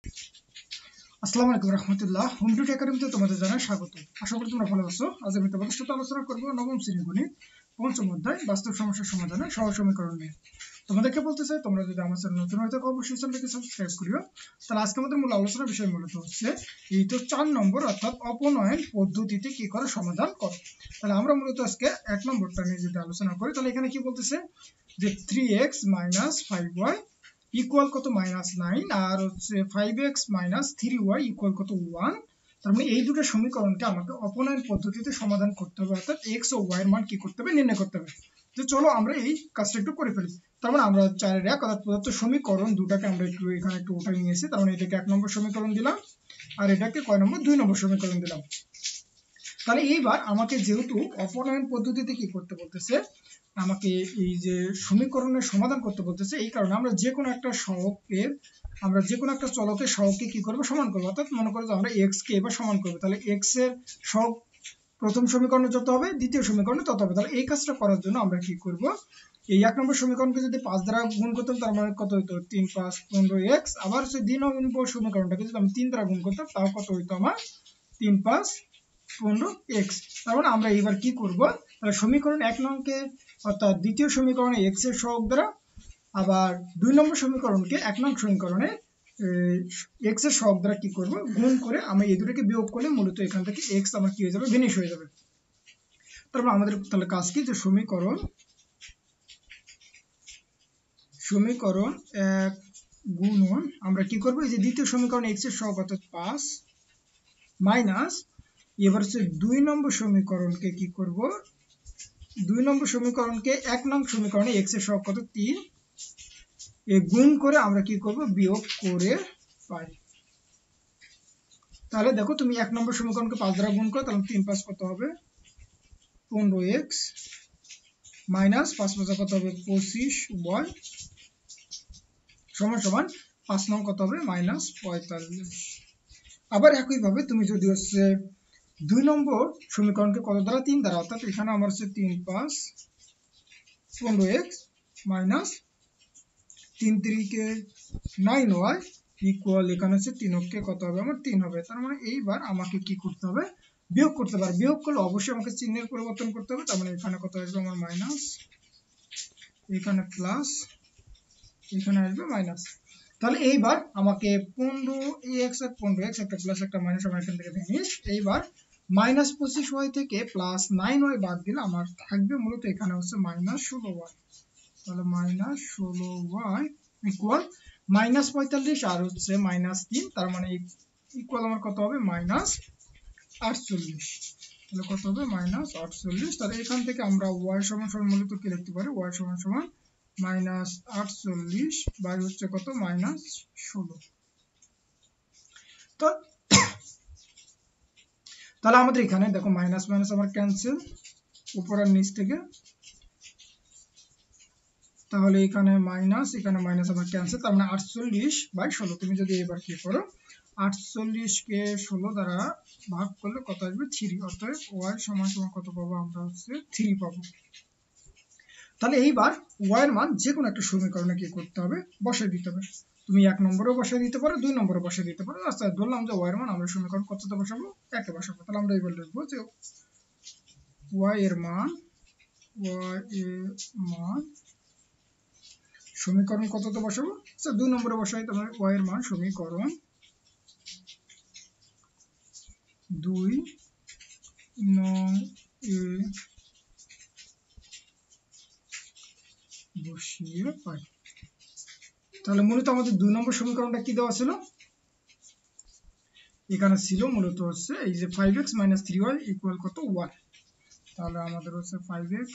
আসসালামু আলাইকুম রহমতুল্লাহ। Home tutor একাডেমিতে তোমাদের জানাই স্বাগত। আশা করি তোমরা ভালো আছো। আজ আমি তোমাদের সাথে আলোচনা করব নবম শ্রেণী গণিত পঞ্চম অধ্যায় বাস্তব সমস্যার সমাধানে সহজ সমীকরণ নিয়ে। তোমাদেরকে বলতে চাই, তোমরা যদি আমার চ্যানেল নতুন হয়ে থাকো অবশ্যই চ্যানেলটিকে সাবস্ক্রাইব করিও। তাহলে আজকে আমাদের মূল আলোচনার বিষয় মূলত হচ্ছে এই তো 4 নম্বর অর্থাৎ অপনয়ন পদ্ধতিতে কি করে সমাধান করো। তাহলে আমরা মূলত আজকে 1 নম্বরটা নিয়ে যদি আলোচনা করি, তাহলে এখানে কি বলতেছে যে 3x - 5y ইকুয়াল কত -9, আর হচ্ছে 5x - 3y ইকুয়াল কত 1। তার মানে এই দুটো সমীকরণকে আমাকে অপনয়ন পদ্ধতিতে সমাধান করতে হবে, অর্থাৎ x ও y এর মান কি করতে হবে, নির্ণয় করতে হবে। তো চলো আমরা এই কাজটা একটু করে ফেলি। তার মানে আমরা 4 এর 1 অর্থাৎ প্রদত্ত সমীকরণ দুটাকে আমরা একটু এখানে একটু উঠাই নিয়েছি। তার মানে এটাকে 1 নম্বর সমীকরণ দিলাম, আর এটাকে কয় নম্বর 2 নম্বর সমীকরণ দিলাম। তাহলে এইবার আমাকে যেহেতু অপনয়ন পদ্ধতিতে কি করতে বলতেছে, আমাকে এই যে সমীকরণের সমাধান করতে বলতেছে, এই কারণে আমরা যে কোনো একটা সহগের চলকের সহগকে কি করব, সমান করব। অর্থাৎ মনে করো যে আমরা x কে এবার সমান করব, তাহলে x এর সহগ প্রথম সমীকরণে যত হবে দ্বিতীয় সমীকরণে তত হবে। তাহলে এই কাজটা করার জন্য আমরা কি করব, এই 1 নম্বর সমীকরণকে যদি 5 দ্বারা গুণ করতাম তার মানে কত হতো, 3 × 5 = 15x। আবার হচ্ছে 2 নম্বর সমীকরণটাকে যদি আমি 3 দ্বারা গুণ করতাম তাও কত হইতো আমার 3 × 5 = 15x। তার মানে আমরা এবার কি করব, তাহলে সমীকরণ 1 নংকে অর্থাৎ দ্বিতীয় সমীকরণে x এর সহগ দ্বারা, আবার 2 নম্বর সমীকরণকে 1 নং সমীকরণে x এর সহগ দ্বারা কি করব, গুণ করে আমি এই দুটোকে বিয়োগ করলে মূলত এখান থেকে x আমার কি হয়ে যাবে, বিনিশ হয়ে যাবে। তারপর আমাদের তাহলে কাজ কি, যে সমীকরণ 1 গুণন আমরা কি করব, এই যে দ্বিতীয় সমীকরণ x এর সহগ অর্থাৎ 5 মাইনাস, এবার হচ্ছে 2 নম্বর সমীকরণকে কি করব, 2 নম্বর সমীকরণকে 1 নং সমীকরণে x এর সহগ কত 3 এ গুণ করে আমরা কি করব, বিয়োগ করে পাই। তাহলে দেখো তুমি 1 নম্বর সমীকরণকে 5 দ্বারা গুণ করো, তাহলে 3 × 5 কত হবে 15x মাইনাস 5 × 5 কত হবে 25y সমান সমান 5 নং কত হবে -45। আবার একই ভাবে তুমি যদি হচ্ছে 2 নম্বর সমীকরণকে কত দ্বারা 3 দ্বারা, অর্থাৎ এখানে আমার হচ্ছে 3 × 5 15x মাইনাস 3 × 3 = 9y ইকুয়াল, এখানে হচ্ছে 3 কে কত হবে আমার 3 হবে। তার মানে এইবার আমাকে কি করতে হবে, বিয়োগ করতে হবে। বিয়োগ করলে অবশ্যই আমাকে চিহ্নের পরিবর্তন করতে হবে। তার মানে এখানে কত আসবে আমার মাইনাস, এখানে প্লাস, এখানে আসবে মাইনাস। তাহলে এইবার আমাকে 15x আর 15x একটা প্লাস একটা মাইনাস আমার এখান থেকে ভেঙে, এইবার -25y থেকে +9y বাদ দিলে আমার থাকবে মূলত এখানে হচ্ছে -16y। তাহলে -16y ইকুয়াল -45 আর হচ্ছে -3, তার মানে ইকুয়াল আমার কত হবে -48। তাহলে কত হবে -48। তাহলে এখান থেকে আমরা y সমান সমান মূলত কি লিখতে পারি, y সমান সমান -48 বাই হচ্ছে কত -16। তো তাহলে আমাদের এখানে দেখো মাইনাস মাইনাস আমার ক্যান্সেল উপর আর নিচ থেকে, তাহলে এখানে মাইনাস এখানে মাইনাস আমার ক্যান্সেল। তার মানে 48/16। তুমি যদি এবার কি করো, 48 কে 16 দ্বারা ভাগ করলে কত আসবে 3, অর্থাৎ y সমান সমান কত পাবো আমরা হচ্ছে 3 পাবো। তাহলে এইবার y এর মান যে কোনো একটা সমীকরণে কি করতে হবে, বসাই দিতে হবে। তুমি 1 নম্বরেও বসাই দিতে পারো, 2 নম্বরে বসাই দিতে পারো। আচ্ছা ধরলাম যে y এর মান আমরা সমীকরণ কততে বসাবো, 1 এ বসাবো। তাহলে আমরা এবার লিখবো যে y এর মান সমীকরণ কততে বসাবো, আচ্ছা 2 নম্বরে বসাই। তাহলে y এর মান সমীকরণ 2 নং এ বসিয়ে পাই। তাহলে মূলত আমাদের 2 নম্বর সমীকরণটা কি দেওয়া ছিল, এখানে ছিল মূলত হচ্ছে এই যে 5x - 3y ইকুয়াল কত 1। তাহলে আমাদের হচ্ছে 5x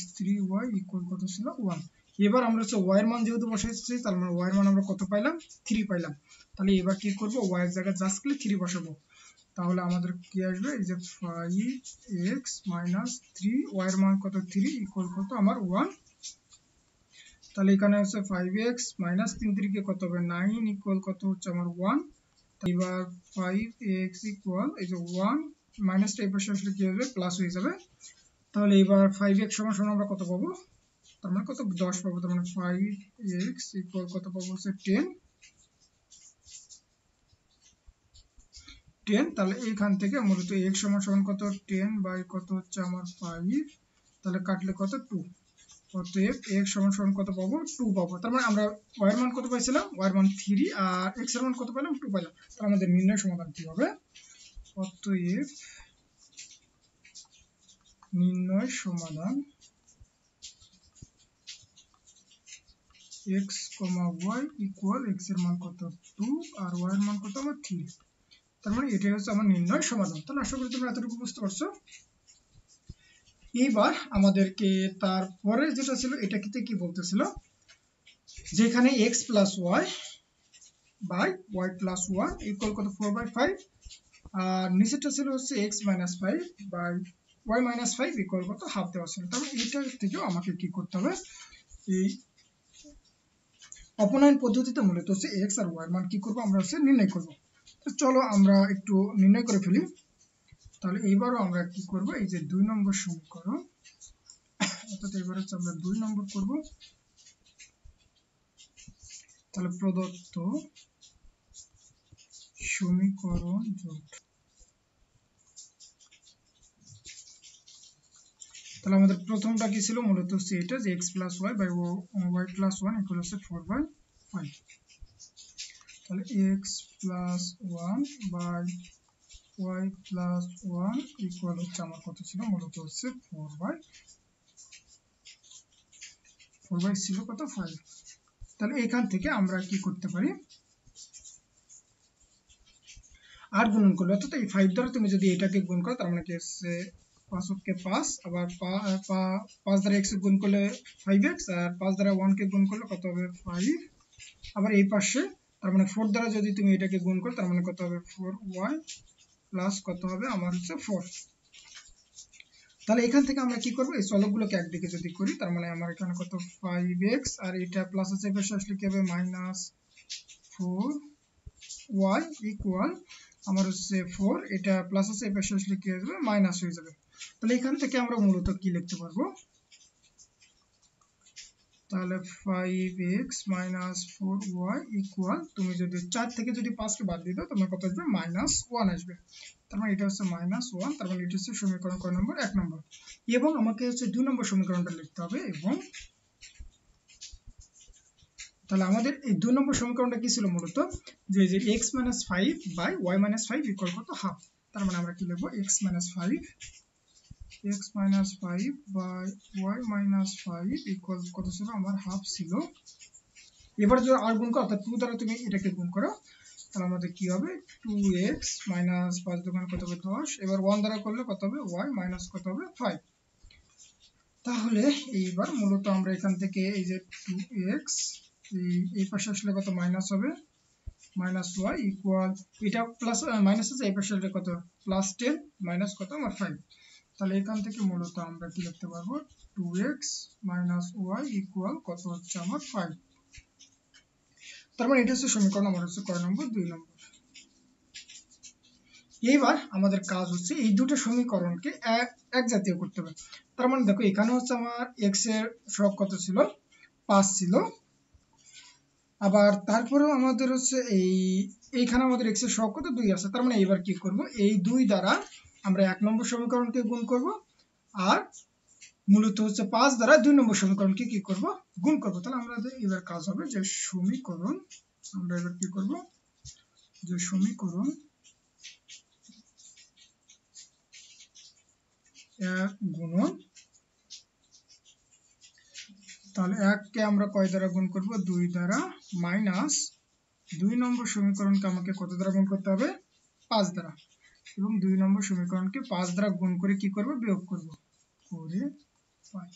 - 3y ইকুয়াল কত ছিল 1। এবার আমরা হচ্ছে y এর মান যেহেতু বসাইছি, তার মানে y এর মান আমরা কত পাইলাম 3 পাইলাম। তাহলে এবার কি করব, y এর জায়গায় জাস্ট খালি 3 বসাবো। তাহলে আমাদের কি আসবে, এই যে 5x - 3y এর মান কত 3 ইকুয়াল কত আমার 1। তাহলে এখানে হচ্ছে 5x - 3 3 কে কত হবে 9 ইকুয়াল কত হচ্ছে আমার 1। এবার 5x ইকুয়াল এই যে 1 মাইনাসটা এই পাশে আসলে কি হবে, প্লাস হয়ে যাবে। তাহলে এবার 5x সমান সমান আমরা কত পাবো তার মানে কত 10 পাবো, তার মানে 5x ইকুয়াল কত পাবো হচ্ছে 10। তাহলে এইখান থেকে মূলত x সমান সমান কত 10 বাই কত হচ্ছে আমার 5, তাহলে কাটলে কত 2। অতএব x সমান সমান কত পাবো 2 পাবো। তার মানে আমরা y এর মান কত পাইছিলাম, y এর মান 3 আর x এর মান কত পেলাম 2 পেলাম। তাহলে আমাদের নির্ণয় সমাধান কি হবে, অতএব নির্ণয় সমাধান x, y ইকুয়াল x এর মান কত 2 আর y এর মান কত আমার 3। তার মানে এটাই হচ্ছে আমার নির্ণয় সমাধান। তাহলে আশা করি তোমরা এতটুকু বুঝতে পারছো। এইবার আমাদেরকে তারপরে যেটা ছিল এটা কি বলতেছিল, যেখানে x plus y by y plus 1 equal কত 4/5, আর নিচেরটা ছিল হচ্ছে x minus 5 by y minus 5 equal কত হাফ দেওয়া ছিল। তাহলে এটা থেকেও আমাকে কি করতে হবে, এই অপনয়ন পদ্ধতিতে মূলত হচ্ছে x আর y এর মান কি করব আমরা হচ্ছে নির্ণয় করব। তো চলো আমরা একটু নির্ণয় করে ফেলি। তাহলে এইবারও আমরা কি করব, এই যে 2 নম্বর সমীকরণ, অর্থাৎ এবারে হচ্ছে আমরা 2 নম্বর করব। তাহলে প্রদত্ত সমীকরণ জোট। তাহলে আমাদের প্রথমটা কি ছিল, মূলত হচ্ছে এটা যে x plus y by y plus 1 equal হচ্ছে 4/5। তাহলে x plus 1 by y plus 1 equal হচ্ছে আমার কত ছিল, মূলত হচ্ছে 4/4 ছিল কত 5। তাহলে এখান থেকে আমরা কি করতে পারি, আর গুণন করলে, অর্থাৎ এই 5 দ্বারা তুমি যদি এটাকে গুণ করো তার মানে কি হচ্ছে 5 কে 5, আবার 5 দ্বারা x গুণ করলে 5x, আর 5 দ্বারা 1 কে গুণ করলে কত হবে 5। আবার এই পাশে তার মানে 4 দ্বারা যদি তুমি এটাকে গুণ করো তার মানে কত হবে 4y প্লাস কত হবে আমার হচ্ছে 4। তাহলে এখান থেকে আমরা কি করব, এই চলকগুলোকে একদিকে যদি করি তার মানে আমার এখানে কত 5x, আর এটা প্লাস আছে এই পাশে আসলে কি হবে মাইনাস 4y ইকুয়াল আমার হচ্ছে 4, এটা প্লাস আছে এই পাশে আসলে কি হয়ে যাবে মাইনাস হয়ে যাবে। তাহলে এখান থেকে আমরা মূলত কি লিখতে পারবো, তাহলে 5x মাইনাস 4y ইকুয়াল, তুমি যদি 4 থেকে যদি 5 কে বাদ দিয়ে দাও তোমার কত আসবে -1 আসবে। তার মানে এটা হচ্ছে -1, তার মানে এটা হচ্ছে সমীকরণ কয় নম্বর 1 নম্বর। এবং আমাকে হচ্ছে 2 নম্বর সমীকরণটা লিখতে হবে। এবং তাহলে আমাদের এই 2 নম্বর সমীকরণটা কি ছিল, মূলত যে x 5 বাই y 5 ইকুয়াল কত হাফ। তার মানে আমরা কি লিখবো x 5 বাই y 5 ইকুয়াল কত ছিল আমার হাফ ছিল। এবার যদি আর গুণ করো, অর্থাৎ 2 দ্বারা তুমি এটাকে গুণ করো তাহলে আমাদের কি হবে 2x মাইনাস 5 দোকান কত হবে 10, এবার 1 দ্বারা করলে কত হবে y মাইনাস কত হবে 5। তাহলে এইবার মূলত আমরা এখান থেকে এই যে 2x এই পাশে আসলে কত মাইনাস হবে -y ইকুয়াল, এটা প্লাস মাইনাস আছে এই পাশে আসলে কত +10 মাইনাস কত আমার 5। তাহলে এখান থেকে মূলত আমরা কি লিখতে পারবো 2x y ইকুয়াল কত হচ্ছে আমার 5। তার মানে এটা হচ্ছে সমীকরণ আমার হচ্ছে কয় নম্বর 2 নম্বর। এইবার আমাদের কাজ হচ্ছে এই দুটো সমীকরণকে এক জাতীয় করতে হবে। তার মানে দেখো এখানে হচ্ছে আমার x এর সহগ কত ছিল 5 ছিল, আবার তারপরেও আমাদের হচ্ছে এইখানে আমাদের x এর সহগ কত 2 আছে। তার মানে এবার কি করব, এই 2 দ্বারা আমরা 1 নম্বর সমীকরণকে গুণ করব, আর মূলত হচ্ছে 5 দ্বারা 2 নম্বর সমীকরণকে কি করব গুণ করব। তাহলে আমাদের এবার কাজ হবে যে সমীকরণ, আমরা এবার কি করব যে সমীকরণ 1 গুণন, তাহলে 1 কে আমরা কয় দ্বারা গুণ করব 2 দ্বারা, মাইনাস 2 নম্বর সমীকরণকে আমাকে কত দ্বারা গুণ করতে হবে 5 দ্বারা, এবং 2 নম্বর সমীকরণকে 5 দ্বারা গুণ করে কি করব বিয়োগ করব করে 5।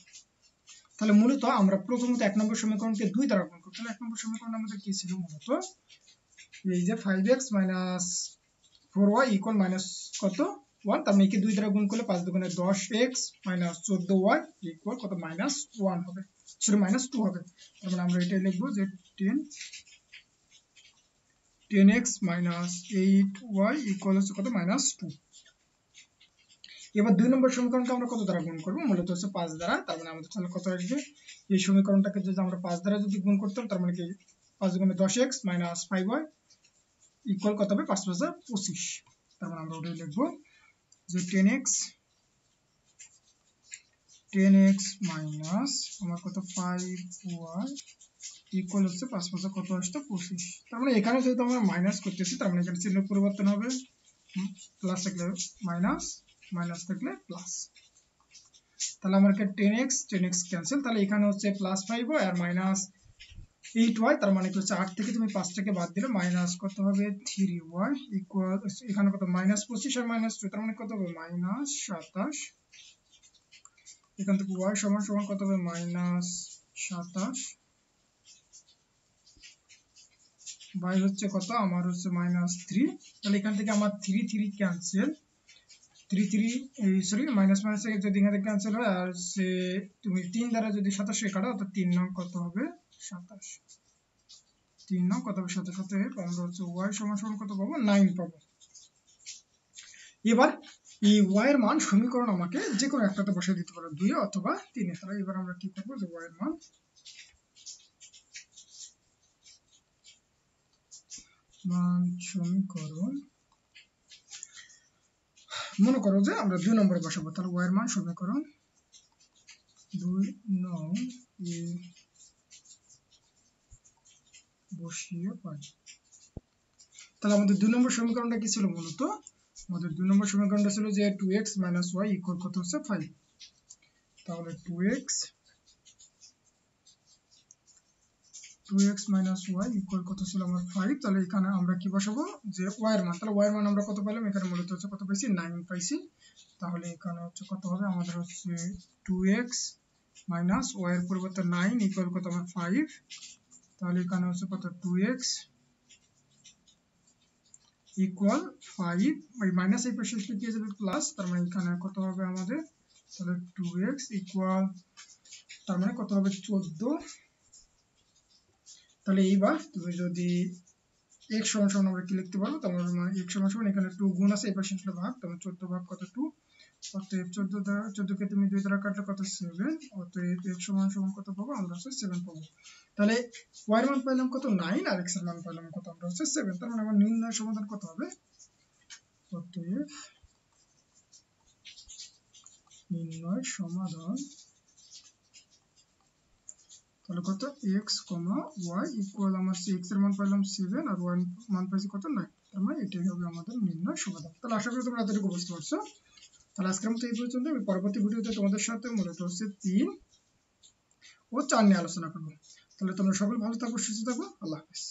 তাহলে মূলত আমরা প্রথমত 1 নম্বর সমীকরণকে 2 দ্বারা গুণ করব। তাহলে 1 নম্বর সমীকরণ আমাদের কি ছিল, মূলত এই যে 5x 4y ইকুয়াল মাইনাস কত 1, তার মানে কি 2 দ্বারা গুণ করলে 5 দুগুণে 10x 14y ইকুয়াল কত -1 হবে, সরি -2 হবে। তার মানে আমরা এটাই লিখব যে 10x 8y ইকুয়াল হচ্ছে কত -2। এবার 2 নম্বর সমীকরণকে আমরা কত দ্বারা গুণ করব, মূলত হচ্ছে 5 দ্বারা। তার মানে আমাদের তাহলে কত আসবে এই সমীকরণটাকে যদি আমরা 5 দ্বারা যদি গুণ করতাম তার মানে কি 5 গুণে 10x মাইনাস 5y ইকুয়াল কত হবে 5 5 25। তার মানে আমরা ওটাই লিখবো যে 10x মাইনাস আমার কত 5y ইকুয়াল হচ্ছে 5 5 কত আসছে 25। তার মানে এখানে যেহেতু আমরা মাইনাস করতেছি তার মানে এখানে চিহ্ন পরিবর্তন হবে, প্লাস থাকলে মাইনাস, মাইনাস থাকলে প্লাস। তাহলে আমার 10x ক্যান্সেল, তাহলে এখানে হচ্ছে প্লাস 5y আর মাইনাস 8y, তার মানে কি হচ্ছে 8 থেকে তুমি 5 টাকে বাদ দিলে মাইনাস কত হবে 3y ইকুয়াল এখানে কত মাইনাস 25 আর মাইনাস 2, তার মানে কত হবে মাইনাস 27। এখান থেকে y সমান সমান কত হবে মাইনাস 27 বাই হচ্ছে কত আমার হচ্ছে মাইনাস 3। তাহলে এখান থেকে আমার 3 3 ক্যান্সেল, 3 3 সরি মাইনাস মাইনাস থেকে যদি এখানে ক্যান্সেল হয় আর সে তুমি 3 দ্বারা যদি 27 কাটো তো 3 নং কত হবে 27, 3 নং কত হবে 27 হতে আমরা হচ্ছে y সমান সমান কত পাবো 9 পাবো। এবার এই y এর মান সমীকরণ আমাকে যে কোনো একটাতে বসিয়ে দিতে পারো 2 অথবা 3 এ। তাহলে এবার আমরা কি করব যে y এর মান সমীকরণ মনে করো যে আমরা 2 নম্বরে বসাবো, তাহলে y এর মান সমীকরণ 2 নং এ বসিয়ে পাই। তাহলে আমাদের 2 নম্বর সমীকরণটা কি ছিল, মূলত আমাদের 2 নম্বর সমীকরণটা ছিল যে 2x y ইকুয়াল কত হচ্ছে 5। তাহলে 2x y ইকুয়াল কত ছিল আমার 5। তাহলে এখানে আমরা কি বসাবো যে y এর মান, তাহলে y এর মান আমরা কত পেলাম, এখানে মূলত হচ্ছে কত পাইছি 9 পাইছি। তাহলে এখানে হচ্ছে কত হবে আমাদের হচ্ছে 2x y এর পরিবর্তে 9 ইকুয়াল কত আমার 5। তাহলে এখানে হচ্ছে কত 2x ইকুয়াল 5, ওই মাইনাস এই পাশে কি দিয়ে যাবে প্লাস, তার মানে এখানে কত হবে আমাদের তাহলে 2x ইকুয়াল তার মানে কত হবে 14। তাহলে এইবার তুমি যদি x সমান সমান আমরা কি লিখতে পারবো, তাহলে x সমান সমান এখানে 2 গুণ আছে এই পাশে আসলে ভাগ, তাহলে 14 ভাগ কত 2, অতএব 14 কে তুমি 2 দ্বারা কাটলে কত 7, অতএব x সমান সমান কত পাবো আমরা হচ্ছে 7 পাবো। তাহলে y এর মান পাইলাম কত 9 আর x এর মান পাইলাম কত আমরা হচ্ছে 7। তার মানে আমার নির্ণয় সমাধান কত হবে, অতএব নির্ণয় সমাধান তাহলে কত x, y ইকুয়াল আমার x এর মান পাইলাম 7 আর y এর মান পাইছি কত 9। তার মানে এটাই হবে আমাদের নির্ণয় সমাধান। তাহলে আশা করি তোমরা এতটুকু বুঝতে পারছো। তাহলে আজকের মতো এই পর্যন্ত, আমি পরবর্তী ভিডিওতে তোমাদের সাথে মূলত হচ্ছে 3 ও 4 নিয়ে আলোচনা করব। তাহলে তোমরা সকলে ভালো থাকো, সুস্থ থাকো, আল্লাহ হাফেজ।